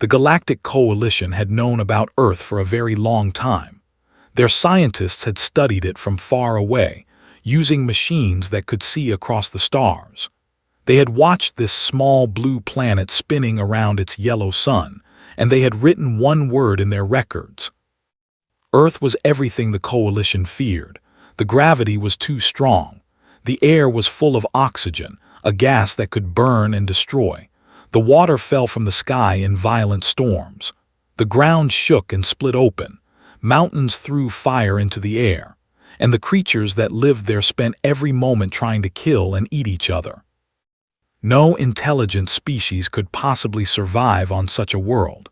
The Galactic Coalition had known about Earth for a very long time. Their scientists had studied it from far away, using machines that could see across the stars. They had watched this small blue planet spinning around its yellow sun, and they had written one word in their records. Earth was everything the Coalition feared. The gravity was too strong. The air was full of oxygen, a gas that could burn and destroy. The water fell from the sky in violent storms. The ground shook and split open. Mountains threw fire into the air, and the creatures that lived there spent every moment trying to kill and eat each other. No intelligent species could possibly survive on such a world.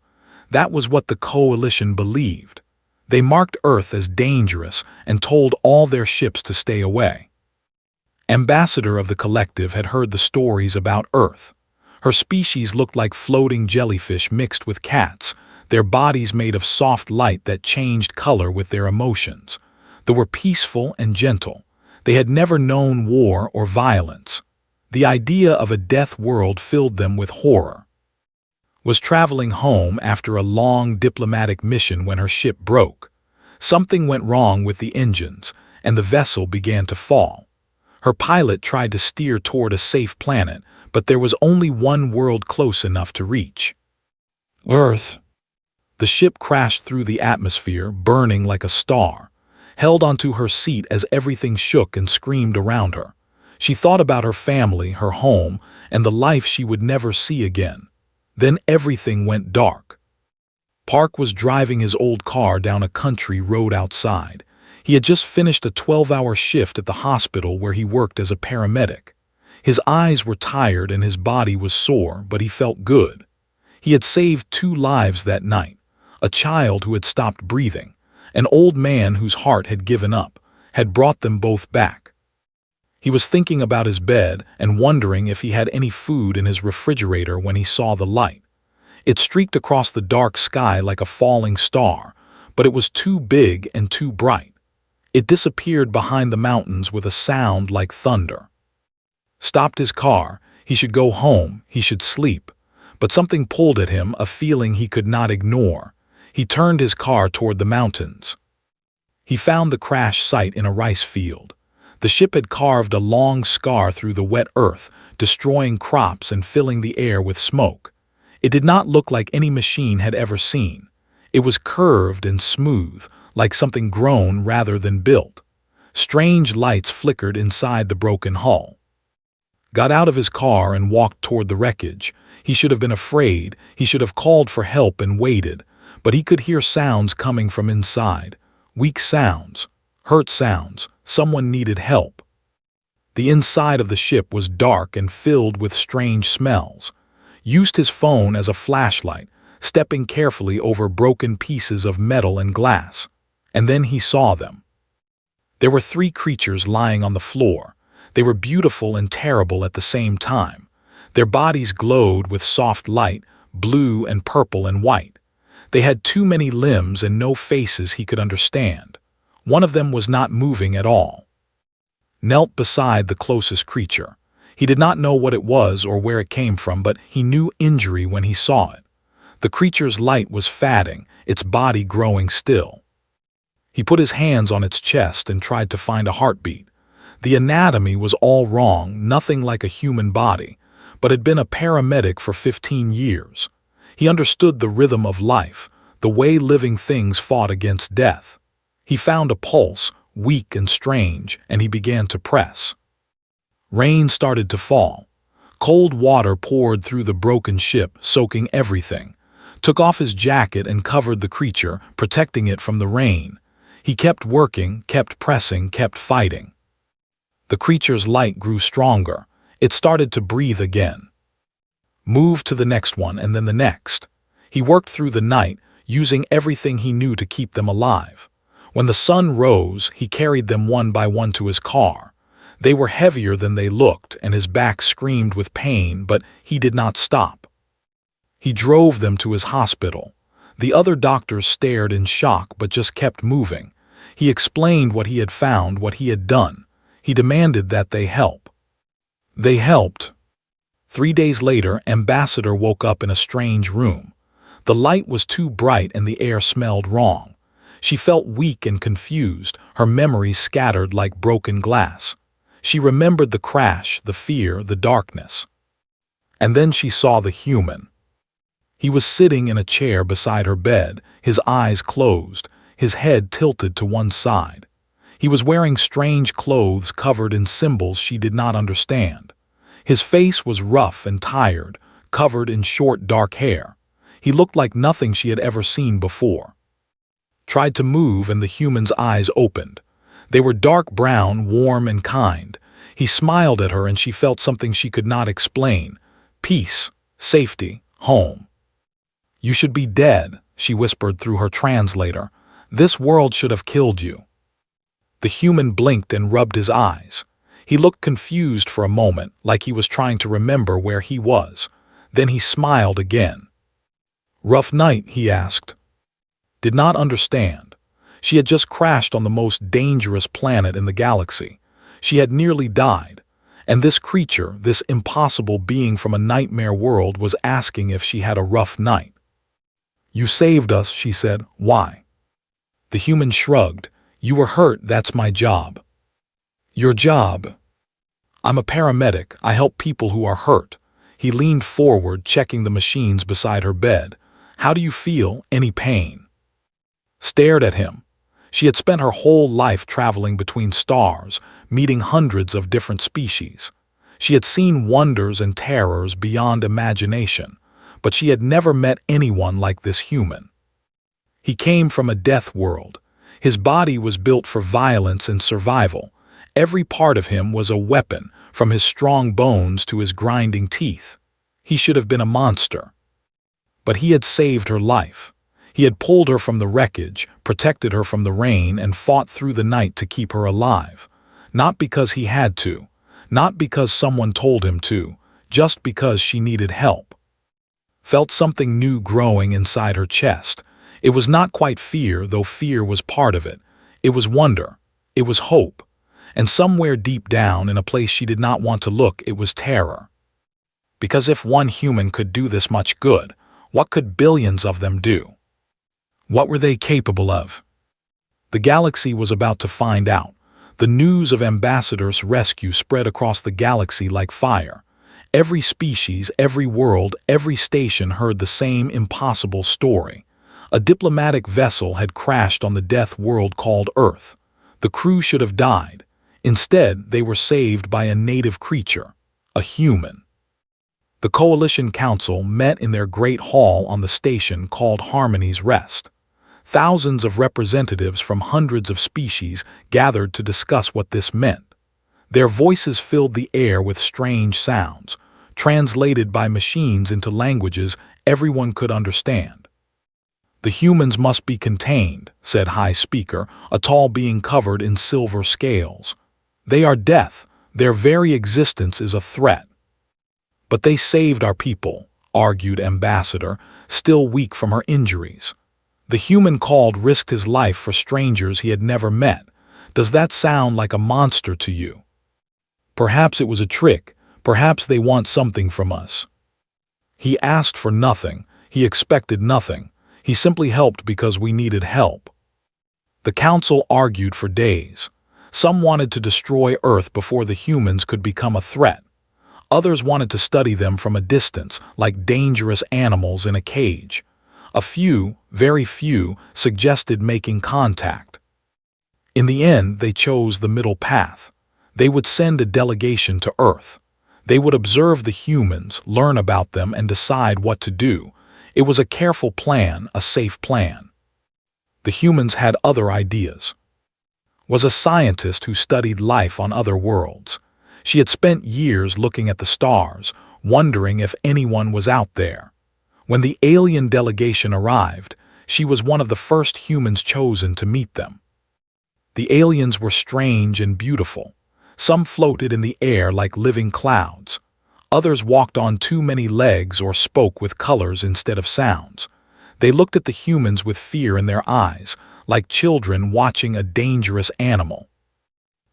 That was what the Coalition believed. They marked Earth as dangerous and told all their ships to stay away. Ambassador of the Collective had heard the stories about Earth. Her species looked like floating jellyfish mixed with cats, their bodies made of soft light that changed color with their emotions. They were peaceful and gentle. They had never known war or violence. The idea of a death world filled them with horror. Was traveling home after a long diplomatic mission when her ship broke. Something went wrong with the engines, and the vessel began to fall. Her pilot tried to steer toward a safe planet, but there was only one world close enough to reach. Earth. The ship crashed through the atmosphere, burning like a star, held onto her seat as everything shook and screamed around her. She thought about her family, her home, and the life she would never see again. Then everything went dark. Park was driving his old car down a country road outside. He had just finished a 12-hour shift at the hospital where he worked as a paramedic. His eyes were tired and his body was sore, but he felt good. He had saved 2 lives that night, a child who had stopped breathing, an old man whose heart had given up, had brought them both back. He was thinking about his bed and wondering if he had any food in his refrigerator when he saw the light. It streaked across the dark sky like a falling star, but it was too big and too bright. It disappeared behind the mountains with a sound like thunder. Stopped his car. He should go home. He should sleep. But something pulled at him, a feeling he could not ignore. He turned his car toward the mountains. He found the crash site in a rice field. The ship had carved a long scar through the wet earth, destroying crops and filling the air with smoke. It did not look like any machine had ever seen. It was curved and smooth, like something grown rather than built. Strange lights flickered inside the broken hull. Got out of his car and walked toward the wreckage. He should have been afraid. He should have called for help and waited. But he could hear sounds coming from inside. Weak sounds. Hurt sounds. Someone needed help. The inside of the ship was dark and filled with strange smells. Used his phone as a flashlight, stepping carefully over broken pieces of metal and glass. And then he saw them. There were 3 creatures lying on the floor. They were beautiful and terrible at the same time. Their bodies glowed with soft light, blue and purple and white. They had too many limbs and no faces he could understand. One of them was not moving at all. Knelt beside the closest creature. He did not know what it was or where it came from, but he knew injury when he saw it. The creature's light was fading, its body growing still. He put his hands on its chest and tried to find a heartbeat. The anatomy was all wrong, nothing like a human body, but had been a paramedic for 15 years. He understood the rhythm of life, the way living things fought against death. He found a pulse, weak and strange, and he began to press. Rain started to fall. Cold water poured through the broken ship, soaking everything. Took off his jacket and covered the creature, protecting it from the rain. He kept working, kept pressing, kept fighting. The creature's light grew stronger. It started to breathe again. Moved to the next one and then the next. He worked through the night, using everything he knew to keep them alive. When the sun rose, he carried them one by one to his car. They were heavier than they looked, and his back screamed with pain, but he did not stop. He drove them to his hospital. The other doctors stared in shock but just kept moving. He explained what he had found, what he had done. He demanded that they help. They helped. 3 days later, Ambassador woke up in a strange room. The light was too bright and the air smelled wrong. She felt weak and confused, her memories scattered like broken glass. She remembered the crash, the fear, the darkness. And then she saw the human. He was sitting in a chair beside her bed, his eyes closed, his head tilted to one side. He was wearing strange clothes covered in symbols she did not understand. His face was rough and tired, covered in short dark hair. He looked like nothing she had ever seen before. Tried to move and the human's eyes opened. They were dark brown, warm and kind. He smiled at her and she felt something she could not explain. Peace, safety, home. "You should be dead," she whispered through her translator. "This world should have killed you." The human blinked and rubbed his eyes. He looked confused for a moment, like he was trying to remember where he was. Then he smiled again. "Rough night?" he asked. Did not understand. She had just crashed on the most dangerous planet in the galaxy. She had nearly died. And this creature, this impossible being from a nightmare world, was asking if she had a rough night. "You saved us," she said. "Why?" The human shrugged. "You were hurt, that's my job." "Your job?" "I'm a paramedic. I help people who are hurt." He leaned forward, checking the machines beside her bed. "How do you feel? Any pain?" Stared at him. She had spent her whole life traveling between stars, meeting hundreds of different species. She had seen wonders and terrors beyond imagination, but she had never met anyone like this human. He came from a death world. His body was built for violence and survival. Every part of him was a weapon, from his strong bones to his grinding teeth. He should have been a monster. But he had saved her life. He had pulled her from the wreckage, protected her from the rain, and fought through the night to keep her alive. Not because he had to, not because someone told him to, just because she needed help. Felt something new growing inside her chest. It was not quite fear, though fear was part of it. It was wonder. It was hope. And somewhere deep down, in a place she did not want to look, it was terror. Because if one human could do this much good, what could billions of them do? What were they capable of? The galaxy was about to find out. The news of Ambassador's rescue spread across the galaxy like fire. Every species, every world, every station heard the same impossible story. A diplomatic vessel had crashed on the death world called Earth. The crew should have died. Instead, they were saved by a native creature, a human. The Coalition Council met in their great hall on the station called Harmony's Rest. Thousands of representatives from hundreds of species gathered to discuss what this meant. Their voices filled the air with strange sounds, translated by machines into languages everyone could understand. "The humans must be contained," said High Speaker, a tall being covered in silver scales. "They are death. Their very existence is a threat." "But they saved our people," argued Ambassador, still weak from her injuries. "The human called risked his life for strangers he had never met. Does that sound like a monster to you?" "Perhaps it was a trick. Perhaps they want something from us." "He asked for nothing. He expected nothing. He simply helped because we needed help." The council argued for days. Some wanted to destroy Earth before the humans could become a threat. Others wanted to study them from a distance, like dangerous animals in a cage. A few, very few, suggested making contact. In the end, they chose the middle path. They would send a delegation to Earth. They would observe the humans, learn about them, and decide what to do. It was a careful plan, a safe plan. The humans had other ideas. Was a scientist who studied life on other worlds. She had spent years looking at the stars, wondering if anyone was out there. When the alien delegation arrived, she was one of the first humans chosen to meet them. The aliens were strange and beautiful. Some floated in the air like living clouds. Others walked on too many legs or spoke with colors instead of sounds. They looked at the humans with fear in their eyes, like children watching a dangerous animal.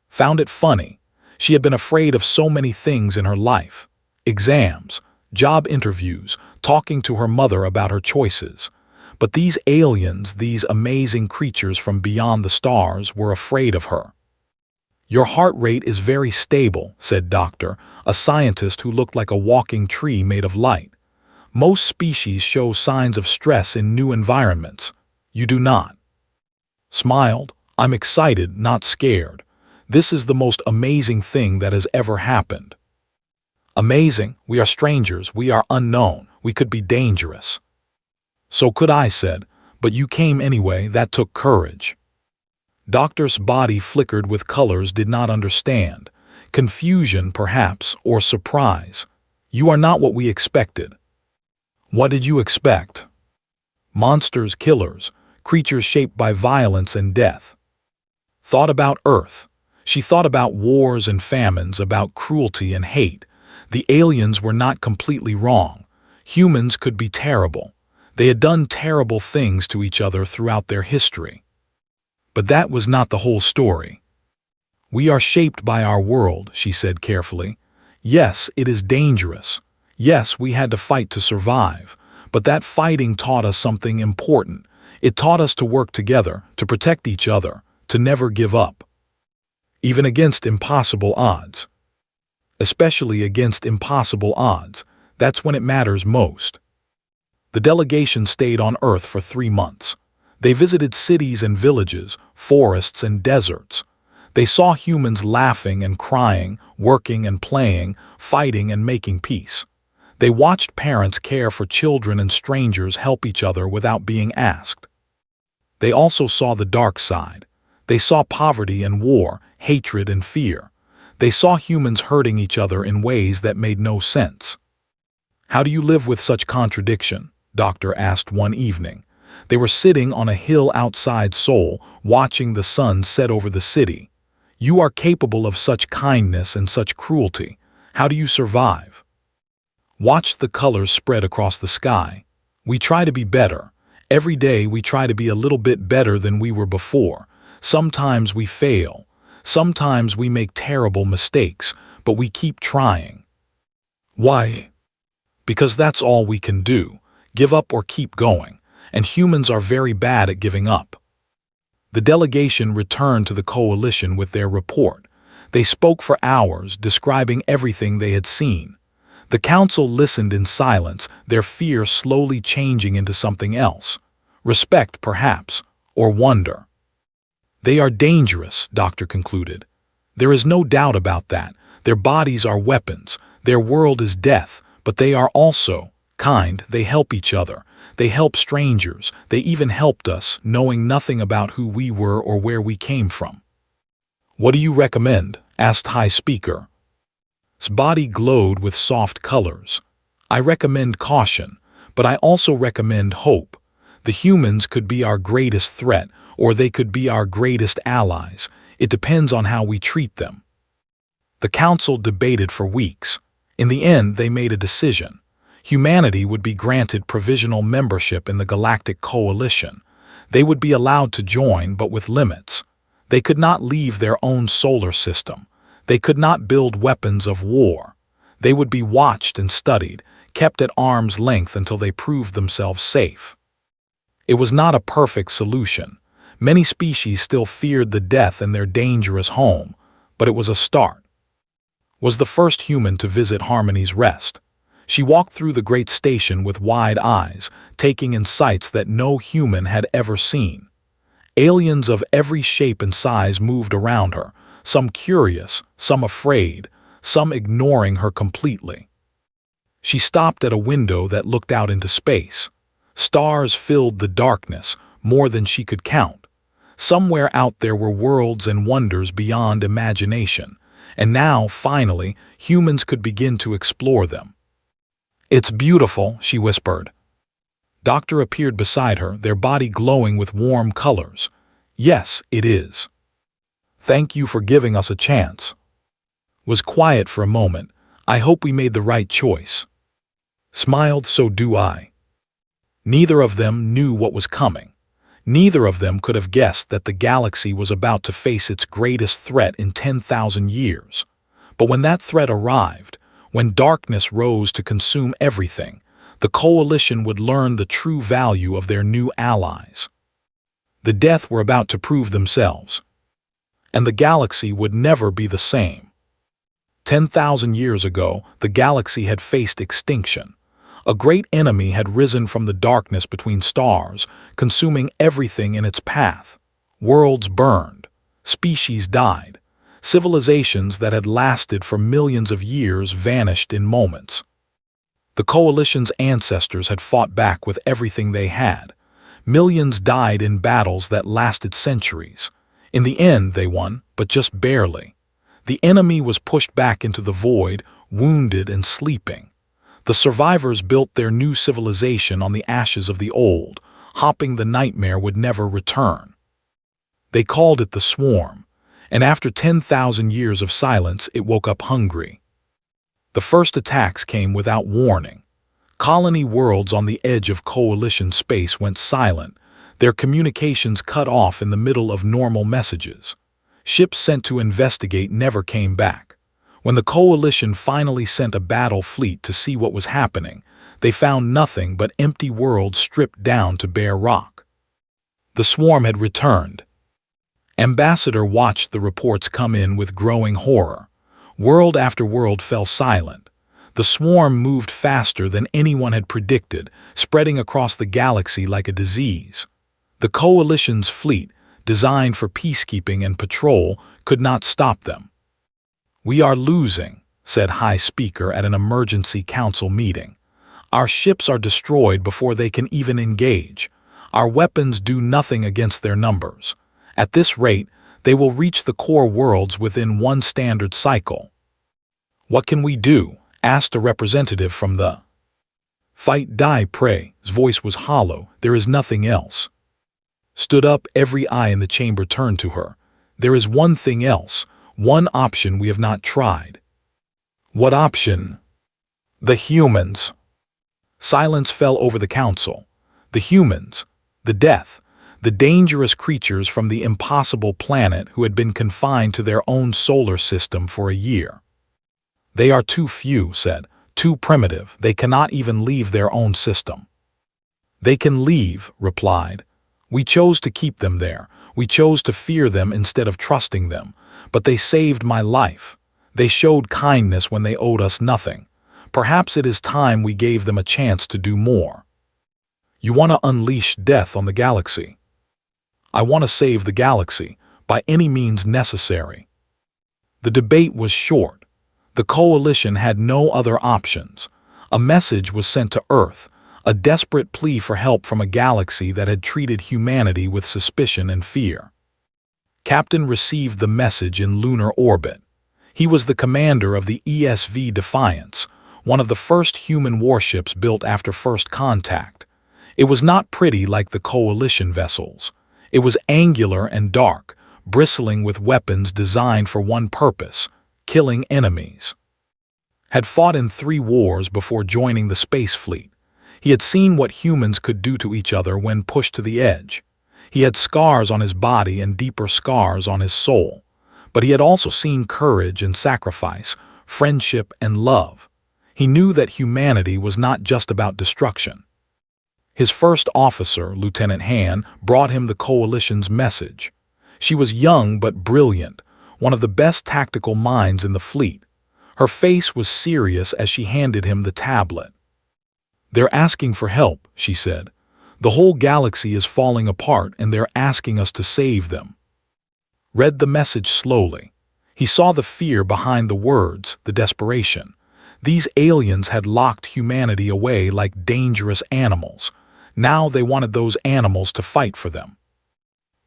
Found it funny. She had been afraid of so many things in her life. Exams, job interviews, talking to her mother about her choices. But these aliens, these amazing creatures from beyond the stars, were afraid of her. "Your heart rate is very stable," said Doctor, a scientist who looked like a walking tree made of light. "Most species show signs of stress in new environments. You do not." Smiled. "I'm excited, not scared. This is the most amazing thing that has ever happened." "Amazing? We are strangers, we are unknown, we could be dangerous." "So could I," said, "but you came anyway, that took courage." Doctor's body flickered with colors did not understand. Confusion, perhaps, or surprise. "You are not what we expected." "What did you expect?" "Monsters, killers, creatures shaped by violence and death." Thought about Earth. She thought about wars and famines, about cruelty and hate. The aliens were not completely wrong. Humans could be terrible. They had done terrible things to each other throughout their history. But that was not the whole story. "We are shaped by our world," she said carefully. "Yes, it is dangerous. Yes, we had to fight to survive. But that fighting taught us something important. It taught us to work together, to protect each other, to never give up. Even against impossible odds. Especially against impossible odds. That's when it matters most." The delegation stayed on Earth for 3 months. They visited cities and villages, forests and deserts. They saw humans laughing and crying, working and playing, fighting and making peace. They watched parents care for children and strangers help each other without being asked. They also saw the dark side. They saw poverty and war, hatred and fear. They saw humans hurting each other in ways that made no sense. "How do you live with such contradiction?" Doctor asked one evening. They were sitting on a hill outside Seoul, watching the sun set over the city. "You are capable of such kindness and such cruelty. How do you survive?" "Watch the colors spread across the sky. We try to be better. Every day we try to be a little bit better than we were before. Sometimes we fail. Sometimes we make terrible mistakes, but we keep trying." "Why?" "Because that's all we can do. Give up or keep going. And humans are very bad at giving up." The delegation returned to the coalition with their report. They spoke for hours, describing everything they had seen. The council listened in silence, their fear slowly changing into something else. Respect, perhaps, or wonder. "They are dangerous," Doctor concluded. "There is no doubt about that. Their bodies are weapons. Their world is death, but they are also kind. They help each other. They help strangers. They even helped us, knowing nothing about who we were or where we came from." "What do you recommend?" asked High Speaker. His body glowed with soft colors. "I recommend caution, but I also recommend hope. The humans could be our greatest threat, or they could be our greatest allies. It depends on how we treat them." The council debated for weeks. In the end, they made a decision. Humanity would be granted provisional membership in the Galactic Coalition. They would be allowed to join, but with limits. They could not leave their own solar system. They could not build weapons of war. They would be watched and studied, kept at arm's length until they proved themselves safe. It was not a perfect solution. Many species still feared the death in their dangerous home, but it was a start. Was the first human to visit Harmony's Rest. She walked through the great station with wide eyes, taking in sights that no human had ever seen. Aliens of every shape and size moved around her, some curious, some afraid, some ignoring her completely. She stopped at a window that looked out into space. Stars filled the darkness, more than she could count. Somewhere out there were worlds and wonders beyond imagination, and now, finally, humans could begin to explore them. "It's beautiful," she whispered. Doctor appeared beside her, their body glowing with warm colors. "Yes, it is. Thank you for giving us a chance." Was quiet for a moment. "I hope we made the right choice." Smiled. "So do I." Neither of them knew what was coming. Neither of them could have guessed that the galaxy was about to face its greatest threat in 10,000 years. But when that threat arrived, When darkness rose to consume everything, the coalition would learn the true value of their new allies. The Death were about to prove themselves, and the galaxy would never be the same. 10,000 years ago, the galaxy had faced extinction. A great enemy had risen from the darkness between stars, consuming everything in its path. Worlds burned, species died, civilizations that had lasted for millions of years vanished in moments. The coalition's ancestors had fought back with everything they had. Millions died in battles that lasted centuries. In the end, they won, but just barely. The enemy was pushed back into the void, wounded and sleeping. The survivors built their new civilization on the ashes of the old, hoping the nightmare would never return. They called it the Swarm, and after 10,000 years of silence, it woke up hungry. The first attacks came without warning. Colony worlds on the edge of coalition space went silent, their communications cut off in the middle of normal messages. Ships sent to investigate never came back. When the coalition finally sent a battle fleet to see what was happening, they found nothing but empty worlds stripped down to bare rock. The Swarm had returned. Ambassador watched the reports come in with growing horror. World after world fell silent. The Swarm moved faster than anyone had predicted, spreading across the galaxy like a disease. The coalition's fleet, designed for peacekeeping and patrol, could not stop them. "We are losing," said High Speaker at an emergency council meeting. "Our ships are destroyed before they can even engage. Our weapons do nothing against their numbers. At this rate, they will reach the core worlds within one standard cycle." "What can we do?" asked a representative from the Fight, Die, Pray. His voice was hollow. "There is nothing else." Stood up, every eye in the chamber turned to her. "There is one thing else, one option we have not tried." "What option?" "The humans." Silence fell over the council. The humans, the Death, the dangerous creatures from the impossible planet who had been confined to their own solar system for a year. "They are too few," said, "too primitive. They cannot even leave their own system." "They can leave," replied. "We chose to keep them there. We chose to fear them instead of trusting them. But they saved my life. They showed kindness when they owed us nothing. Perhaps it is time we gave them a chance to do more." "You want to unleash death on the galaxy." "I want to save the galaxy, by any means necessary." The debate was short. The coalition had no other options. A message was sent to Earth, a desperate plea for help from a galaxy that had treated humanity with suspicion and fear. Captain received the message in lunar orbit. He was the commander of the ESV Defiance, one of the first human warships built after first contact. It was not pretty like the coalition vessels. It was angular and dark, bristling with weapons designed for one purpose: killing enemies. Had fought in 3 wars before joining the space fleet. He had seen what humans could do to each other when pushed to the edge. He had scars on his body and deeper scars on his soul. But he had also seen courage and sacrifice, friendship and love. He knew that humanity was not just about destruction. His first officer, Lieutenant Han, brought him the coalition's message. She was young but brilliant, one of the best tactical minds in the fleet. Her face was serious as she handed him the tablet. "They're asking for help," she said. "The whole galaxy is falling apart and they're asking us to save them." Read the message slowly. He saw the fear behind the words, the desperation. These aliens had locked humanity away like dangerous animals. Now they wanted those animals to fight for them.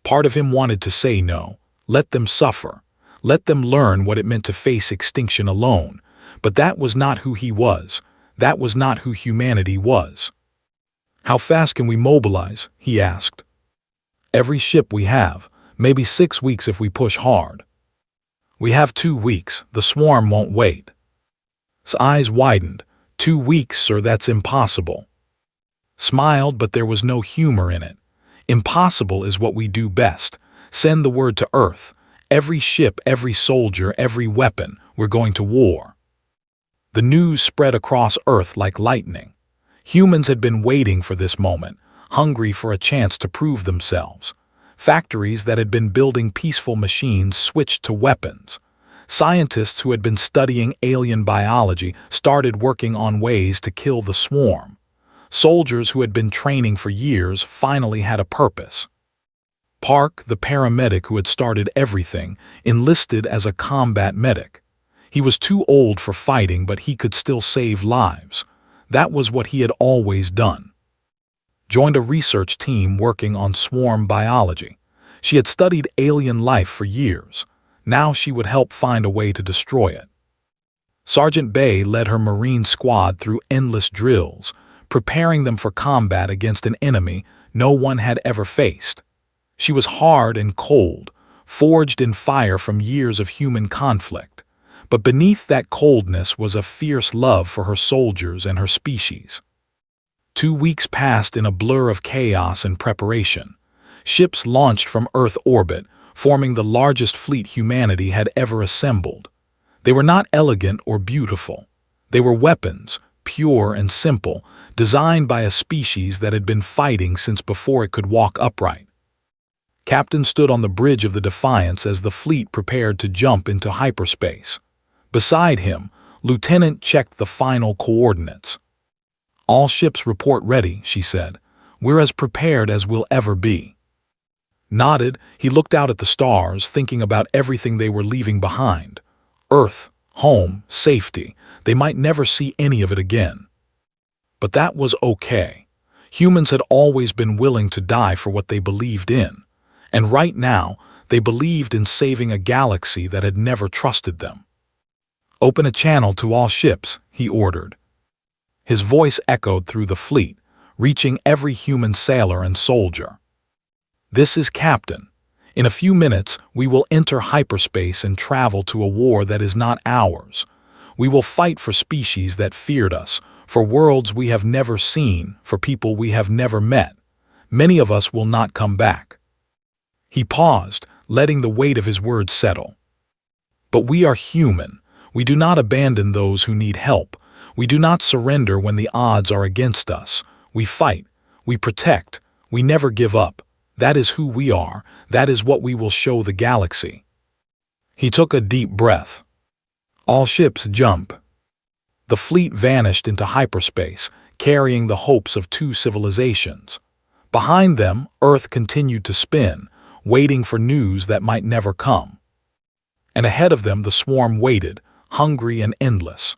Part of him wanted to say no. Let them suffer. Let them learn what it meant to face extinction alone. But that was not who he was. That was not who humanity was. "How fast can we mobilize?" he asked. "Every ship we have, maybe 6 weeks if we push hard." "We have 2 weeks. The Swarm won't wait." His eyes widened. 2 weeks, sir, that's impossible." Smiled, but there was no humor in it. "Impossible is what we do best. Send the word to Earth. Every ship, every soldier, every weapon, we're going to war." The news spread across Earth like lightning. Humans had been waiting for this moment, hungry for a chance to prove themselves. Factories that had been building peaceful machines switched to weapons. Scientists who had been studying alien biology started working on ways to kill the swarm. Soldiers who had been training for years finally had a purpose. Park, the paramedic who had started everything, enlisted as a combat medic. He was too old for fighting, but he could still save lives. That was what he had always done. Joined a research team working on swarm biology. She had studied alien life for years. Now she would help find a way to destroy it. Sergeant Bay led her Marine squad through endless drills, preparing them for combat against an enemy no one had ever faced. She was hard and cold, forged in fire from years of human conflict. But beneath that coldness was a fierce love for her soldiers and her species. 2 weeks passed in a blur of chaos and preparation. Ships launched from Earth orbit, forming the largest fleet humanity had ever assembled. They were not elegant or beautiful. They were weapons, pure and simple, designed by a species that had been fighting since before it could walk upright. Captain stood on the bridge of the Defiance as the fleet prepared to jump into hyperspace. Beside him, Lieutenant checked the final coordinates. "All ships report ready," she said. "We're as prepared as we'll ever be." Nodded, he looked out at the stars, thinking about everything they were leaving behind. Earth, home, safety. They might never see any of it again. But that was okay. Humans had always been willing to die for what they believed in. And right now, they believed in saving a galaxy that had never trusted them. "Open a channel to all ships," he ordered. His voice echoed through the fleet, reaching every human sailor and soldier. "This is Captain. In a few minutes, we will enter hyperspace and travel to a war that is not ours. We will fight for species that feared us, for worlds we have never seen, for people we have never met. Many of us will not come back." He paused, letting the weight of his words settle. "But we are human. We do not abandon those who need help. We do not surrender when the odds are against us. We fight. We protect. We never give up. That is who we are. That is what we will show the galaxy." He took a deep breath. "All ships jump." The fleet vanished into hyperspace, carrying the hopes of 2 civilizations. Behind them, Earth continued to spin, waiting for news that might never come. And ahead of them the swarm waited, hungry and endless.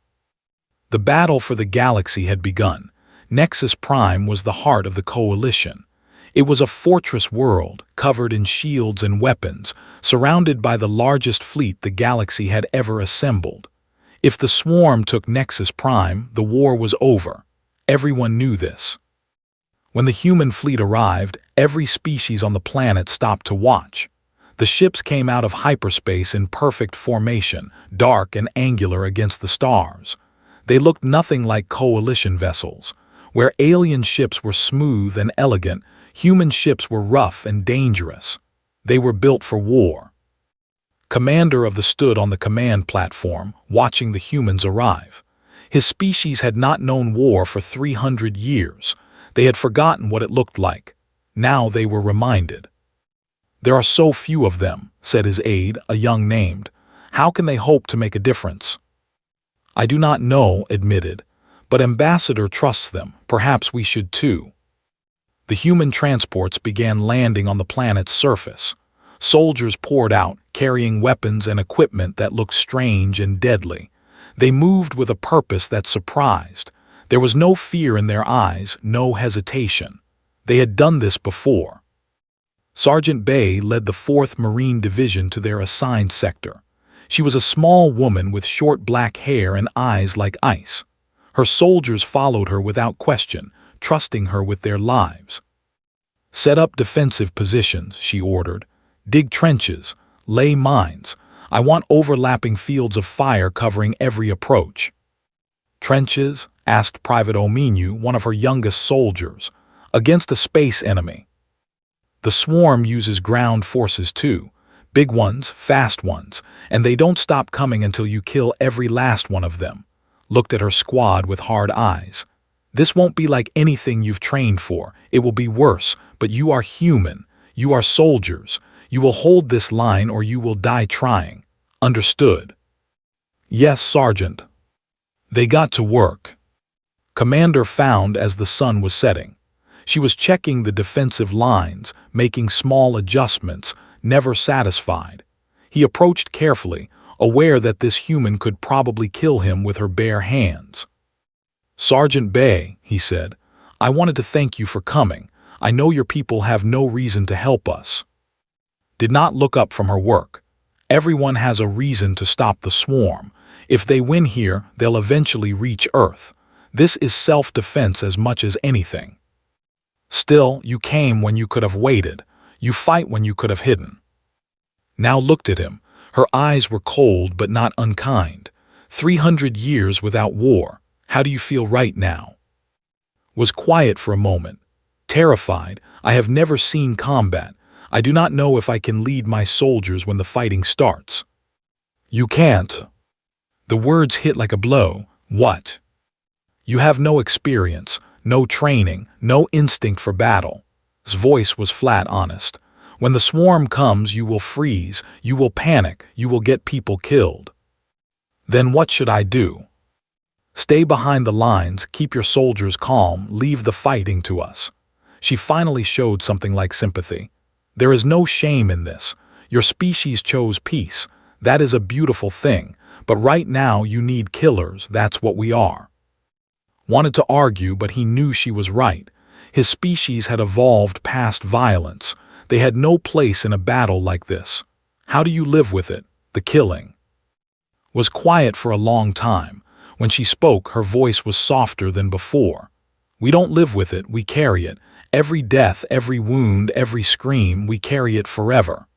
The battle for the galaxy had begun. Nexus Prime was the heart of the coalition. It was a fortress world, covered in shields and weapons, surrounded by the largest fleet the galaxy had ever assembled. If the swarm took Nexus Prime, the war was over. Everyone knew this. When the human fleet arrived, every species on the planet stopped to watch. The ships came out of hyperspace in perfect formation, dark and angular against the stars. They looked nothing like coalition vessels. Where alien ships were smooth and elegant, human ships were rough and dangerous. They were built for war. Commander of the stood on the command platform, watching the humans arrive. His species had not known war for 300 years. They had forgotten what it looked like. Now they were reminded. "There are so few of them," said his aide, a young named. "How can they hope to make a difference?" "I do not know," admitted, "but Ambassador trusts them. Perhaps we should too." The human transports began landing on the planet's surface. Soldiers poured out, carrying weapons and equipment that looked strange and deadly. They moved with a purpose that surprised. There was no fear in their eyes, no hesitation. They had done this before. Sergeant Bay led the 4th Marine Division to their assigned sector. She was a small woman with short black hair and eyes like ice. Her soldiers followed her without question, trusting her with their lives. "Set up defensive positions," she ordered. "Dig trenches. Lay mines. I want overlapping fields of fire covering every approach." "Trenches?" asked Private Ominu, one of her youngest soldiers. "Against a space enemy." "The swarm uses ground forces too. Big ones, fast ones, and they don't stop coming until you kill every last one of them. looked at her squad with hard eyes. "This won't be like anything you've trained for. It will be worse, but you are human. You are soldiers. You will hold this line or you will die trying. Understood?" "Yes, Sergeant." They got to work. Commander found as the sun was setting. She was checking the defensive lines, making small adjustments, never satisfied. He approached carefully, aware that this human could probably kill him with her bare hands. "Sergeant Bay," he said, "I wanted to thank you for coming. I know your people have no reason to help us." Did not look up from her work. Everyone has a reason to stop the swarm. If they win here, they'll eventually reach Earth. This is self-defense as much as anything. Still, you came when you could have waited. You fight when you could have hidden. Now looked at him. Her eyes were cold but not unkind. 300 years without war. How do you feel right now? Was quiet for a moment. Terrified. I have never seen combat. I do not know if I can lead my soldiers when the fighting starts. You can't. The words hit like a blow. What? You have no experience, no training, no instinct for battle. His voice was flat honest. When the swarm comes, you will freeze, you will panic, you will get people killed. Then what should I do? Stay behind the lines, keep your soldiers calm, leave the fighting to us. She finally showed something like sympathy. There is no shame in this. Your species chose peace. That is a beautiful thing. But right now you need killers, that's what we are. Wanted to argue, but he knew she was right. His species had evolved past violence. They had no place in a battle like this. How do you live with it? The killing. Was quiet for a long time. When she spoke, her voice was softer than before. We don't live with it, we carry it. Every death, every wound, every scream, we carry it forever.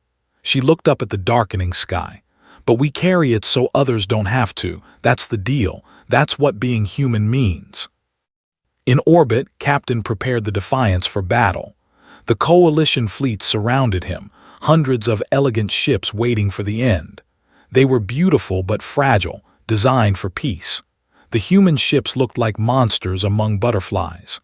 She looked up at the darkening sky. But we carry it so others don't have to. That's the deal. That's what being human means. In orbit, Captain prepared the Defiance for battle. The coalition fleet surrounded him, hundreds of elegant ships waiting for the end. They were beautiful but fragile, designed for peace. The human ships looked like monsters among butterflies.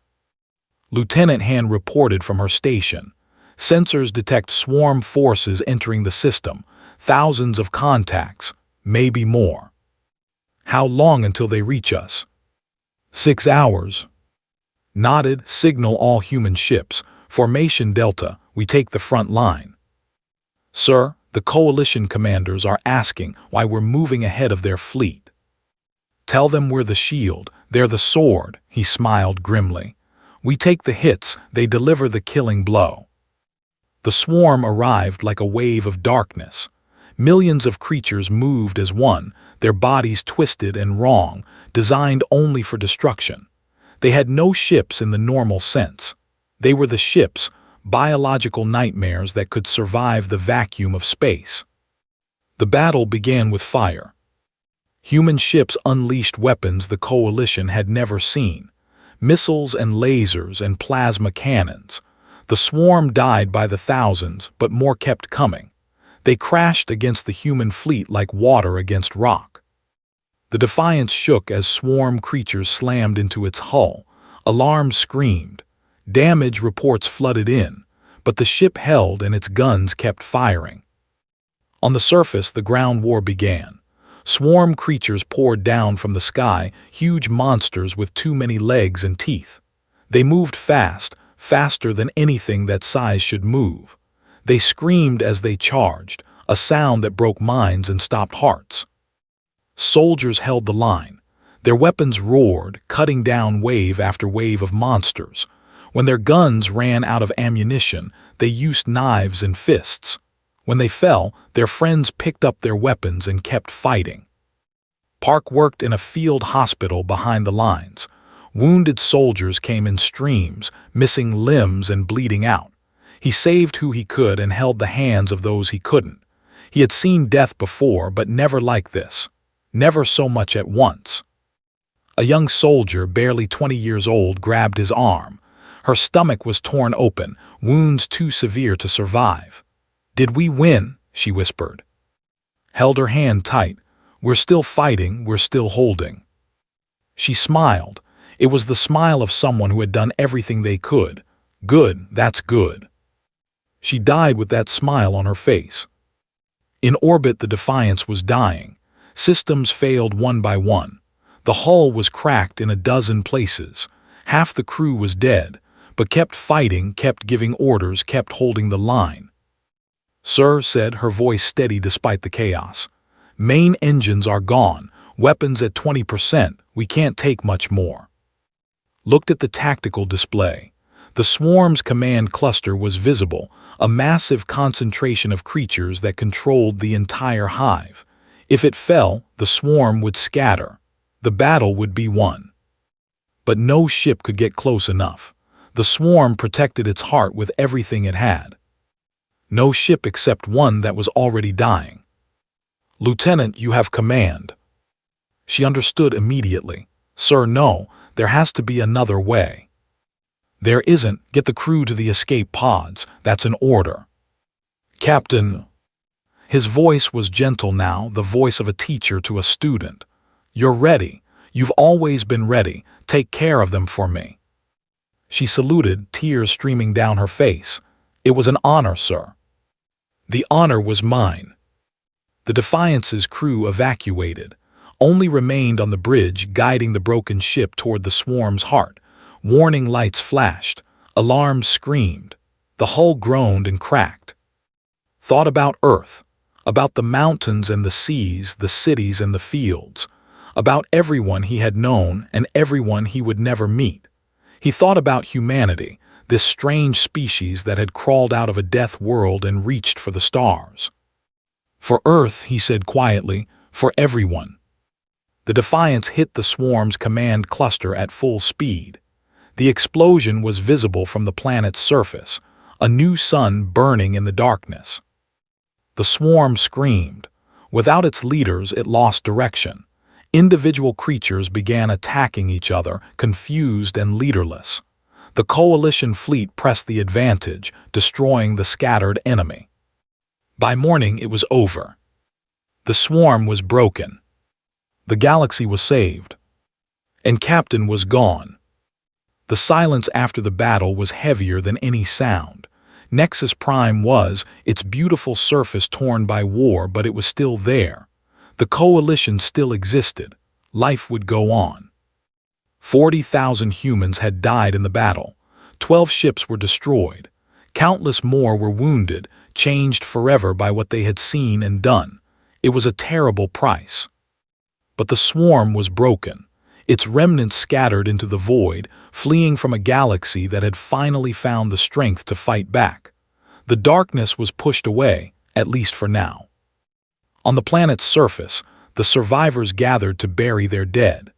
Lieutenant Han reported from her station. Sensors detect swarm forces entering the system, thousands of contacts, maybe more. How long until they reach us? 6 hours. Nodded, signal all human ships. Formation Delta, we take the front line. Sir, the coalition commanders are asking why we're moving ahead of their fleet. Tell them we're the shield, they're the sword, he smiled grimly. We take the hits, they deliver the killing blow. The swarm arrived like a wave of darkness. Millions of creatures moved as one, their bodies twisted and wrong, designed only for destruction. They had no ships in the normal sense. They were the ships, biological nightmares that could survive the vacuum of space. The battle began with fire. Human ships unleashed weapons the coalition had never seen. Missiles and lasers and plasma cannons. The swarm died by the thousands, but more kept coming. They crashed against the human fleet like water against rock. The Defiance shook as swarm creatures slammed into its hull. Alarms screamed. Damage reports flooded in, but the ship held and its guns kept firing. On the surface, the ground war began. Swarm creatures poured down from the sky, huge monsters with too many legs and teeth. They moved fast, faster than anything that size should move. They screamed as they charged, a sound that broke minds and stopped hearts. Soldiers held the line. Their weapons roared, cutting down wave after wave of monsters. When their guns ran out of ammunition, they used knives and fists. When they fell, their friends picked up their weapons and kept fighting. Park worked in a field hospital behind the lines. Wounded soldiers came in streams, missing limbs and bleeding out. He saved who he could and held the hands of those he couldn't. He had seen death before, but never like this. Never so much at once. A young soldier, barely 20 years old, grabbed his arm. Her stomach was torn open, wounds too severe to survive. "Did we win?" she whispered. Held her hand tight. "We're still fighting, we're still holding." She smiled. It was the smile of someone who had done everything they could. Good, that's good. She died with that smile on her face. In orbit, the Defiance was dying. Systems failed one by one. The hull was cracked in a dozen places. Half the crew was dead, but kept fighting, kept giving orders, kept holding the line. "Sir," said, her voice steady despite the chaos. "Main engines are gone, weapons at 20%, we can't take much more." Looked at the tactical display. The swarm's command cluster was visible, a massive concentration of creatures that controlled the entire hive. If it fell, the swarm would scatter. The battle would be won. But no ship could get close enough. The swarm protected its heart with everything it had. No ship except one that was already dying. "Lieutenant, you have command." She understood immediately. "Sir, no, there has to be another way." "There isn't. Get the crew to the escape pods. That's an order." "Captain." His voice was gentle now, the voice of a teacher to a student. "You're ready. You've always been ready. Take care of them for me." She saluted, tears streaming down her face. "It was an honor, sir." "The honor was mine." The Defiance's crew evacuated. Only remained on the bridge, guiding the broken ship toward the swarm's heart. Warning lights flashed. Alarms screamed. The hull groaned and cracked. Thought about Earth, about the mountains and the seas, the cities and the fields, about everyone he had known and everyone he would never meet. He thought about humanity, this strange species that had crawled out of a death world and reached for the stars. "For Earth," he said quietly, "for everyone." The Defiance hit the swarm's command cluster at full speed. The explosion was visible from the planet's surface, a new sun burning in the darkness. The swarm screamed. Without its leaders, it lost direction. Individual creatures began attacking each other, confused and leaderless. The coalition fleet pressed the advantage, destroying the scattered enemy. By morning, it was over. The swarm was broken. The galaxy was saved. And Captain was gone. The silence after the battle was heavier than any sound. Nexus Prime was, its beautiful surface torn by war, but it was still there. The coalition still existed. Life would go on. 40,000 humans had died in the battle. 12 ships were destroyed. Countless more were wounded, changed forever by what they had seen and done. It was a terrible price. But the swarm was broken. Its remnants scattered into the void, fleeing from a galaxy that had finally found the strength to fight back. The darkness was pushed away, at least for now. On the planet's surface, the survivors gathered to bury their dead.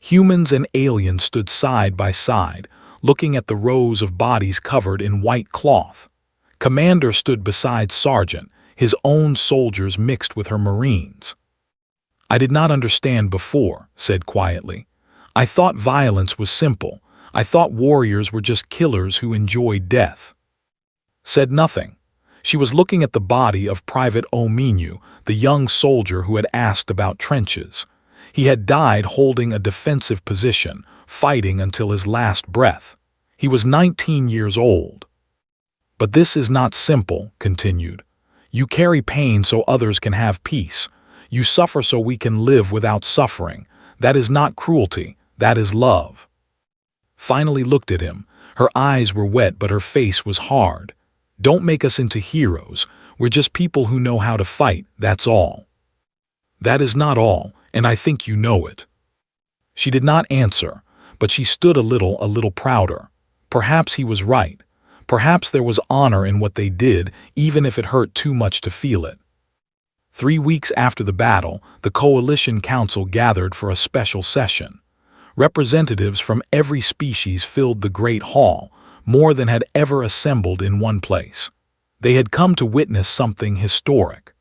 Humans and aliens stood side by side, looking at the rows of bodies covered in white cloth. Commander stood beside Sergeant, his own soldiers mixed with her Marines. "I did not understand before," said quietly. "I thought violence was simple. I thought warriors were just killers who enjoyed death." Said nothing. She was looking at the body of Private Ominu, the young soldier who had asked about trenches. He had died holding a defensive position, fighting until his last breath. He was 19 years old. "But this is not simple," continued. "You carry pain so others can have peace. You suffer so we can live without suffering. That is not cruelty, that is love." Finally looked at him. Her eyes were wet, but her face was hard. "Don't make us into heroes. We're just people who know how to fight, that's all." "That is not all, and I think you know it." She did not answer, but she stood a little prouder. Perhaps he was right. Perhaps there was honor in what they did, even if it hurt too much to feel it. 3 weeks after the battle, the Coalition Council gathered for a special session. Representatives from every species filled the Great Hall, more than had ever assembled in one place. They had come to witness something historic.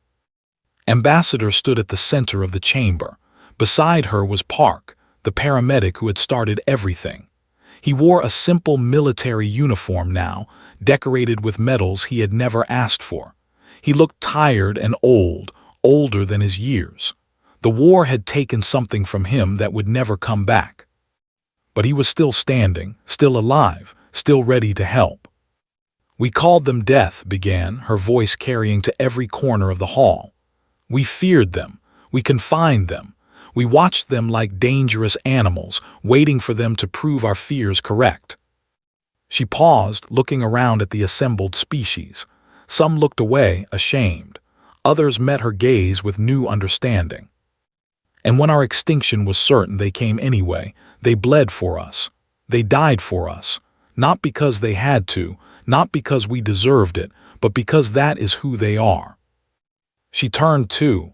Ambassador stood at the center of the chamber. Beside her was Park, the paramedic who had started everything. He wore a simple military uniform now, decorated with medals he had never asked for. He looked tired and old, older than his years. The war had taken something from him that would never come back. but he was still standing, still alive, still ready to help. "We called them death," began, her voice carrying to every corner of the hall. "We feared them. We confined them. We watched them like dangerous animals, waiting for them to prove our fears correct." She paused, looking around at the assembled species. Some looked away, ashamed. Others met her gaze with new understanding. "And when our extinction was certain, they came anyway. They bled for us. They died for us. Not because they had to, not because we deserved it, but because that is who they are." She turned too.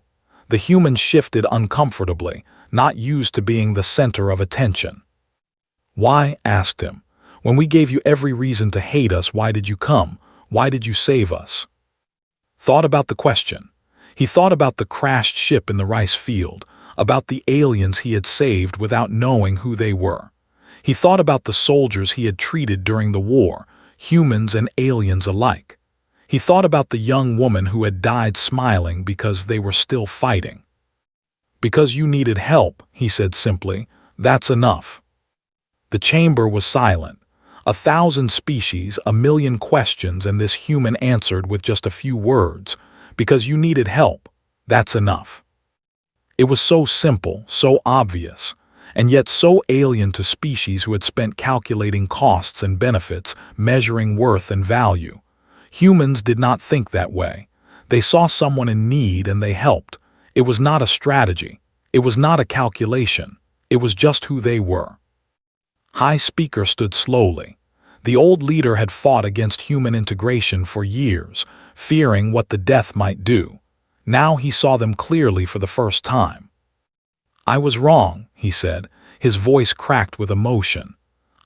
The human shifted uncomfortably, not used to being the center of attention. "Why?" asked him. "When we gave you every reason to hate us, why did you come? Why did you save us?" Thought about the question. He thought about the crashed ship in the rice field, about the aliens he had saved without knowing who they were. He thought about the soldiers he had treated during the war, humans and aliens alike. He thought about the young woman who had died smiling because they were still fighting. "Because you needed help," he said simply. "That's enough." The chamber was silent. 1,000 species, 1,000,000 questions, and this human answered with just a few words. "Because you needed help. That's enough." It was so simple, so obvious, and yet so alien to species who had spent calculating costs and benefits, measuring worth and value. Humans did not think that way. They saw someone in need and they helped. It was not a strategy. It was not a calculation. It was just who they were. High Speaker stood slowly. The old leader had fought against human integration for years, fearing what the death might do. Now he saw them clearly for the first time. "I was wrong," he said, his voice cracked with emotion.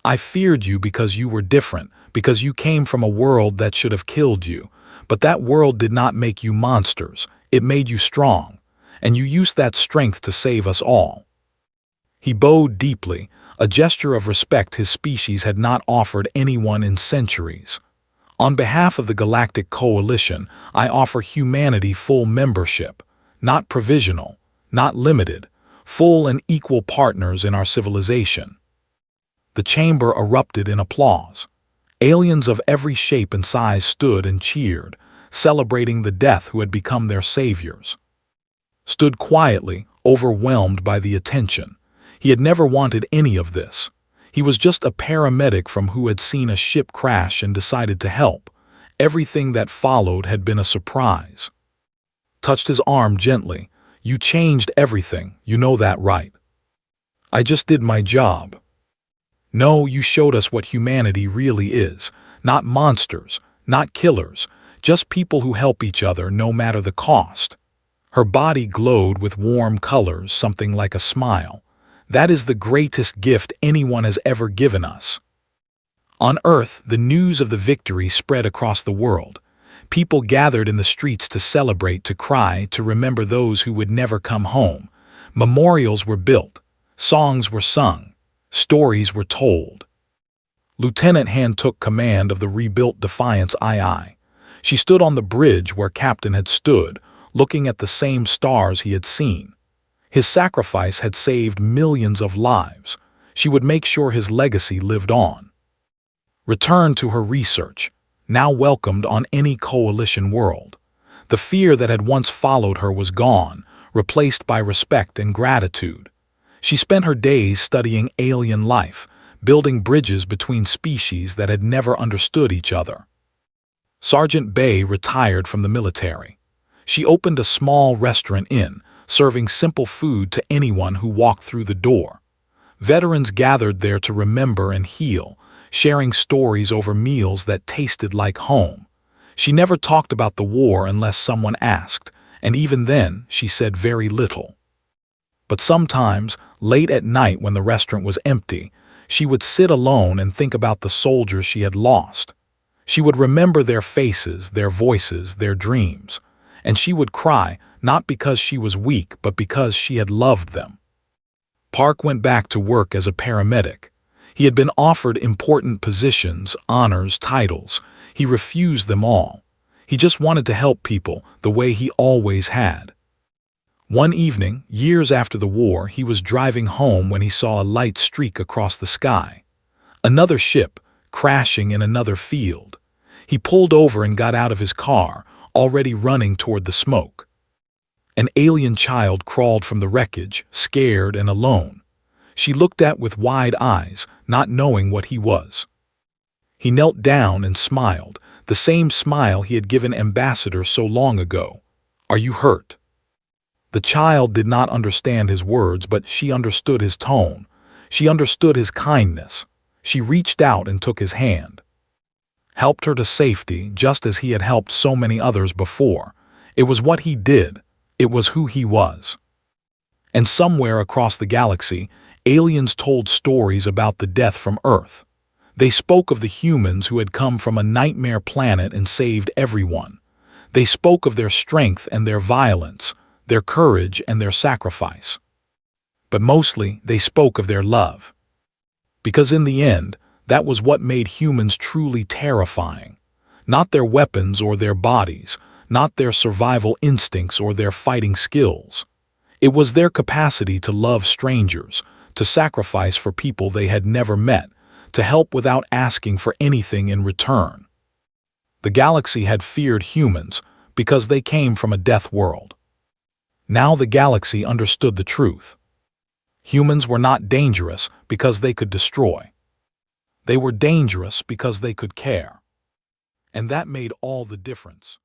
"I feared you because you were different, because you came from a world that should have killed you. But that world did not make you monsters. It made you strong. And you used that strength to save us all." He bowed deeply, a gesture of respect his species had not offered anyone in centuries. "On behalf of the Galactic Coalition, I offer humanity full membership, not provisional, not limited, full and equal partners in our civilization." The chamber erupted in applause. Aliens of every shape and size stood and cheered, celebrating the death who had become their saviors. Stood quietly, overwhelmed by the attention. He had never wanted any of this. He was just a paramedic from who had seen a ship crash and decided to help. Everything that followed had been a surprise. Touched his arm gently. "You changed everything, you know that, right?" "I just did my job." "No, you showed us what humanity really is. Not monsters, not killers, just people who help each other no matter the cost." Her body glowed with warm colors, something like a smile. "That is the greatest gift anyone has ever given us." On Earth, the news of the victory spread across the world. People gathered in the streets to celebrate, to cry, to remember those who would never come home. Memorials were built. Songs were sung. Stories were told. Lieutenant Han took command of the rebuilt Defiance II. She stood on the bridge where Captain had stood, looking at the same stars he had seen. His sacrifice had saved millions of lives. She would make sure his legacy lived on. Returned to her research, now welcomed on any coalition world. The fear that had once followed her was gone, replaced by respect and gratitude. She spent her days studying alien life, building bridges between species that had never understood each other. Sergeant Bay retired from the military. She opened a small restaurant inn, serving simple food to anyone who walked through the door. Veterans gathered there to remember and heal, sharing stories over meals that tasted like home. She never talked about the war unless someone asked, and even then she said very little. But sometimes, late at night when the restaurant was empty, she would sit alone and think about the soldiers she had lost. She would remember their faces, their voices, their dreams. And she would cry, not because she was weak, but because she had loved them. Park went back to work as a paramedic. He had been offered important positions, honors, titles. He refused them all. He just wanted to help people the way he always had. One evening, years after the war, he was driving home when he saw a light streak across the sky. Another ship, crashing in another field. He pulled over and got out of his car, already running toward the smoke. An alien child crawled from the wreckage, scared and alone. She looked at with wide eyes, not knowing what he was. He knelt down and smiled, the same smile he had given Ambassador so long ago. "Are you hurt?" The child did not understand his words, but she understood his tone. She understood his kindness. She reached out and took his hand. Helped her to safety, just as he had helped so many others before. It was what he did. It was who he was. And somewhere across the galaxy, aliens told stories about the death from Earth. They spoke of the humans who had come from a nightmare planet and saved everyone. They spoke of their strength and their violence, their courage and their sacrifice. But mostly, they spoke of their love. Because in the end, that was what made humans truly terrifying. Not their weapons or their bodies, not their survival instincts or their fighting skills. It was their capacity to love strangers, to sacrifice for people they had never met, to help without asking for anything in return. The galaxy had feared humans because they came from a death world. Now the galaxy understood the truth. Humans were not dangerous because they could destroy. They were dangerous because they could care. And that made all the difference.